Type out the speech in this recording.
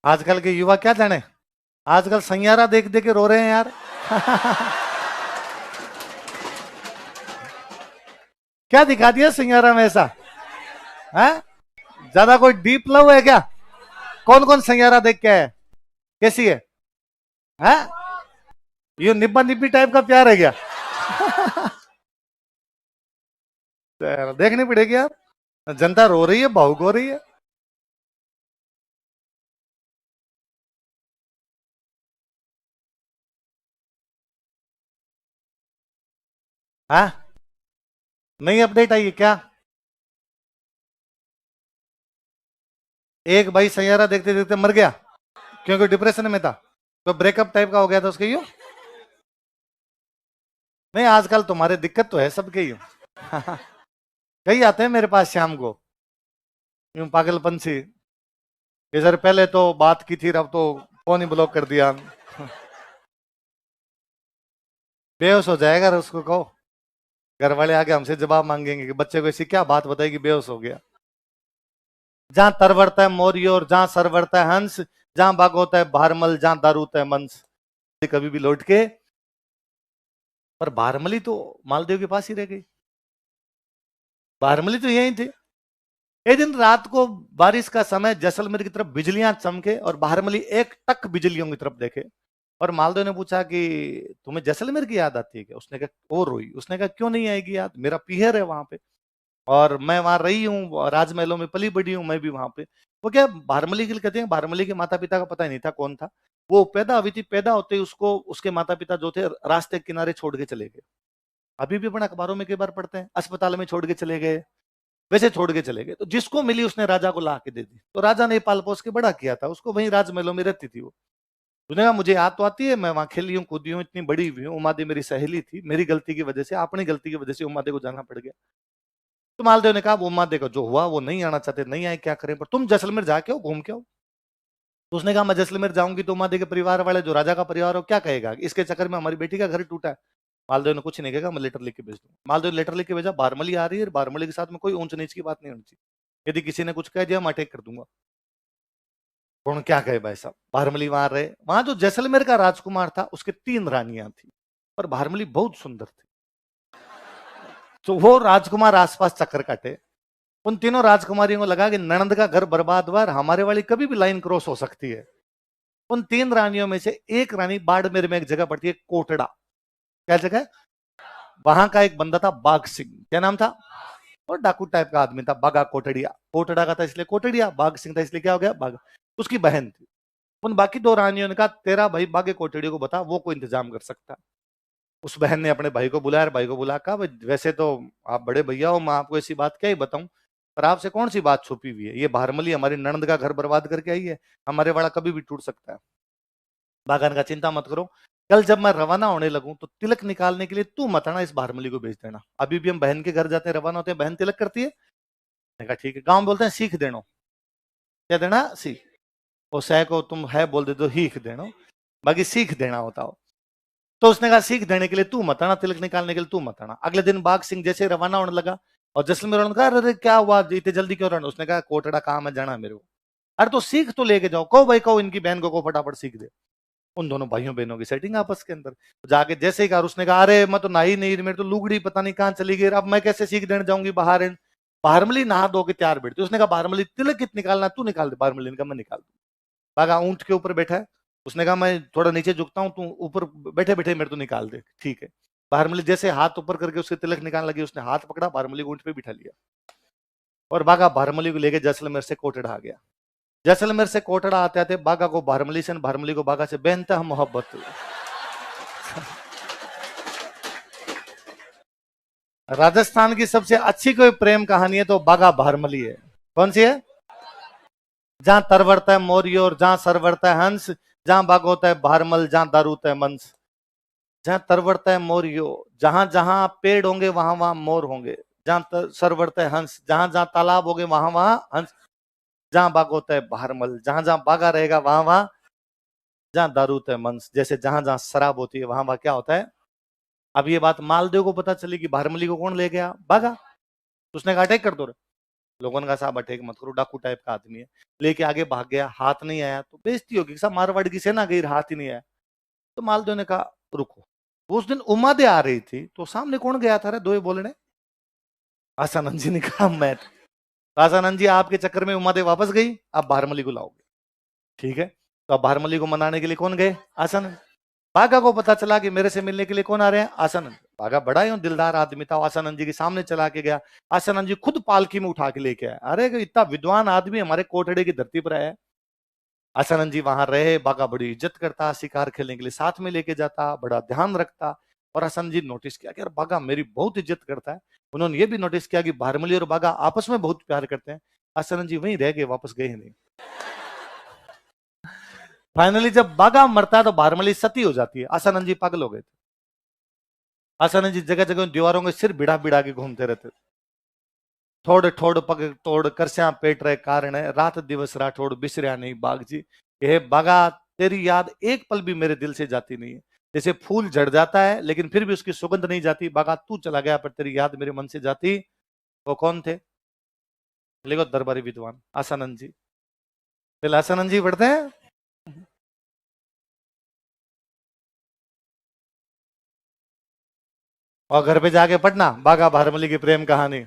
आजकल के युवा क्या जाने, आजकल सैयारा देख देख के रो रहे हैं यार। क्या दिखा दिया सैयारा में ऐसा है? ज्यादा कोई डीप लव है क्या? कौन कौन सैयारा देख के है? कैसी है? ये निब्बा निब्बी टाइप का प्यार है क्या? देखनी पड़ेगी यार, जनता रो रही है, भावुक हो रही है। हाँ, नई अपडेट आई है क्या? एक भाई सैयारा देखते देखते मर गया क्योंकि डिप्रेशन में था, तो ब्रेकअप टाइप का हो गया था उसके यूं। नहीं, आजकल तुम्हारे दिक्कत तो है सबके यूं। कई आते हैं मेरे पास शाम को यूं पागलपन से, ये सर पहले तो बात की थी, अब तो फोन ही ब्लॉक कर दिया। बेहोश हो जाएगा, उसको कहो। घर वाले आके हमसे जवाब मांगेंगे कि बच्चे को ऐसी क्या बात बताई कि बेहोश हो गया। जहां तरवरता है मोरी और जहां सरवरता है हंस, जहां बाग होता है भारमल, जहां दारू होता है मंस। कभी भी लौट के, पर भारमली तो मालदेव के पास ही रह गई। भारमली तो यही थे। एक दिन रात को बारिश का समय, जैसलमेर की तरफ बिजलियां चमके और भारमली एक टक बिजलियों की तरफ देखे। और मालदेव ने पूछा कि तुम्हें जैसलमेर की याद आती है क्या? उसने कहा, और रोई। उसने कहा, क्यों नहीं आएगी याद, मेरा पीहर है वहां पे, और मैं वहां रही हूँ, राजमहलों में पली बड़ी हूँ मैं भी वहां पे। वो क्या, भारमली के लिए कहते हैं, भारमली के माता पिता का पता ही नहीं था कौन था। वो पैदा हुई थी, पैदा होते ही उसको उसके माता पिता जो थे रास्ते के किनारे छोड़ के चले गए। अभी भी अपन अखबारों में कई बार पढ़ते हैं, अस्पताल में छोड़ के चले गए, वैसे छोड़ के चले गए। तो जिसको मिली उसने राजा को ला के दे दी, तो राजा ने पाल पोस के बड़ा किया था उसको, वहीं राजमहलों में रहती थी वो। उसने कहा, मुझे याद तो आती है, मैं वहां खेली हूँ, कूदी हूँ, इतनी बड़ी हुई हूँ, उमादे मेरी सहेली थी, मेरी गलती की वजह से, अपनी गलती की वजह से उमादे को जाना पड़ गया। तो मालदेव ने कहा, वो उमादे को जो हुआ वो नहीं आना चाहते, नहीं आए, क्या करें, पर तुम जैसलमेर जाके आओ, घूम के आओ। तो उसने कहा, मैं जैसलमेर जाऊंगी तो उमादे के परिवार वाले, जो राजा का परिवार हो, क्या कहेगा, इसके चक्कर में हमारी बेटी का घर टूटा है। मालदेव ने कुछ नहीं कहेगा, मैं लेटर लिख के भेज दूंगा। मालदेव ने लेटर लिख के भेजा, बारमली आ रही है, बारमली के साथ में कोई ऊंच नीच की बात नहीं होनी चाहिए, यदि किसी ने कुछ कह दिया मैं अटैक कर दूंगा। कौन क्या कहे भाई साहब, बारमली वहां रहे। वहां जो जैसलमेर का राजकुमार था, उसके 3 रानियां थी, पर बारमली बहुत सुंदर थी। तो वो राजकुमार आसपास चक्कर काटे। उन तीनों राजकुमारियों को लगा कि ननंद का घर बर्बाद हुआ, हमारे वाली कभी भी लाइन क्रॉस हो सकती है। उन 3 रानियों में से एक रानी बाड़मेर में एक जगह पड़ती है, कोटड़ा। क्या जगह है? वहां का एक बंदा था बाघ सिंह, क्या नाम था? और डाकू टाइप का आदमी था, बागा कोटड़िया। कोटड़ा का था इसलिए कोटड़िया, बाघ सिंह था इसलिए क्या हो गया, बाघ। उसकी बहन थी। उन बाकी 2 रानियों ने कहा, तेरा भाई बागे कोटड़ी को बता, वो कोई इंतजाम कर सकता है। उस बहन ने अपने भाई को बुलाया, भाई को बुला कहा, वैसे तो आप बड़े भैया हो, मैं आपको ऐसी बात क्या ही बताऊं, पर आपसे कौन सी बात छुपी हुई है, ये भारमली हमारी ननद का घर बर्बाद करके आई है, हमारे वाला कभी भी टूट सकता है। बागान का चिंता मत करो, कल जब मैं रवाना होने लगूं तो तिलक निकालने के लिए तू मत आना, इस भारमली को भेज देना। अभी भी हम बहन के घर जाते हैं, रवाना होते हैं, बहन तिलक करती है। मैंने कहा ठीक है। गांव में बोलते हैं सीख देनो, क्या देना, सीख। वो सह को तुम है बोल दे तो हीख देनो, बाकी सीख देना होता हो। तो उसने कहा, सीख देने के लिए तू मत आना, तिलक निकालने के लिए तू मत आना। अगले दिन बाघ सिंह जैसे रवाना होने लगा, और जैसलमेर वालों ने कहा, अरे क्या हुआ इतने जल्दी क्यों रहना? उसने कहा, कोटड़ा काम है, जाना मेरे को। अरे तो सीख तो लेके जाओ, कहो भाई, कहो इनकी बहन को फटाफट सीख दे। उन दोनों भाइयों बहनों की सेटिंग आपस के अंदर। जाके जैसे ही कहा, उसने कहा, अरे मैं तो नहा नहीं, मेरी तो लुगड़ी पता नहीं कहां चली गई, अब मैं कैसे सीख देने जाऊंगी बाहर। बारमली नहा धो के तैयार बैठती, उसने कहा, बारमली तिलक कित निकालना, तू निकाल दे। बारमली ने कहा, मैं निकाल दूं। बागा ऊंट के ऊपर बैठा है, उसने कहा, मैं थोड़ा नीचे झुकता हूं, तू ऊपर बैठे बैठे मेरे तो निकाल दे, ठीक है। बारमली जैसे हाथ ऊपर करके उसके तिलक निकालने लगी, उसने हाथ पकड़ा, बारमली को ऊंट पे बिठा लिया, और बागा बारमली को लेके जैसलमेर से कोटड़ा आ गया। जैसलमेर से कोटड़ा आते आते बागा को बारमली से, बारमली को बागा से बेनता मोहब्बत हुई। राजस्थान की सबसे अच्छी कोई प्रेम कहानी है तो बागा भारमली है। कौन सी है? जहां तरवरता है मोरी और जहां सरवरता है हंस, जहां बाग होता है भारमल, जहां दारू होता है मंस। जहां तरवरता है मोरियो, जहां जहां पेड़ होंगे वहां वहां मोर होंगे। जहां सरवरता है हंस, जहां जहां तालाब होंगे वहां वहां हंस। जहां बाग होता है भारमल, जहां जहां बागा रहेगा वहां वहां, जहां दारू होता है मंस। जैसे जहां जहां शराब होती है वहां वहां क्या होता है। अब ये बात मालदेव को पता चली कि भारमली को कौन ले गया, बागा। उसने कहा, अटैक कर दो रे। लोगों ने कहा साहब अटैक मत करो, डाकू टाइप का आदमी है। लेके आगे भाग गया, हाथ नहीं आया तो बेइज्जती होगी, साहब मारवाड़ की सेना गई, हाथ ही नहीं आया। तो मालदेव ने कहा रुको। उस दिन उमादे आ रही थी, तो सामने कौन गया था रे दो बोलने? आसानंद जी ने कहा मैं। आसानंद जी आपके चक्कर में उमादे वापस गई, आप बारमली को लाओगे, ठीक है। तो अब बारमली को मनाने के लिए कौन गए? आसानंद। बाघा को पता चला कि मेरे से मिलने के लिए कौन आ रहे हैं? आसानंद। बाघा बड़ा ही दिलदार आदमी था, आसानंद जी के सामने चला के गया। आसानंद जी खुद पालकी में उठा के लेके आए। अरे इतना विद्वान आदमी हमारे कोटड़े की धरती पर आया। आसानंद जी वहां रहे, बाघा बड़ी इज्जत करता, शिकार खेलने के लिए साथ में लेके जाता, बड़ा ध्यान रखता। और आसानंद जी नोटिस किया कि यार बाघा मेरी बहुत इज्जत करता है। उन्होंने ये भी नोटिस किया कि बारमली और बाघा आपस में बहुत प्यार करते हैं। आसानंद जी वहीं रह गए, वापस गए ही नहीं। फाइनली जब बाघा मरता है तो बारमली सती हो जाती है। आसानंद जी पागल हो गए थे। आसानंद जी जगह जगह दीवारों के सिर बिड़ा बिड़ा के घूमते रहते थे। थोड़ ठोड़ पग तोड़ करस्या पेट रहे कारण है, रात दिवस राठौड़ बिसरिया नहीं बाग जी। हे बागा, तेरी याद एक पल भी मेरे दिल से जाती नहीं है। जैसे फूल झड़ जाता है लेकिन फिर भी उसकी सुगंध नहीं जाती, बागा तू चला गया पर तेरी याद मेरे मन से जाती। वो कौन थे? लिखो दरबारी विद्वान आसानंद जी। फिर आसानंद जी पढ़ते हैं। और घर पे जाके पढ़ना बागा भारमली की प्रेम कहानी।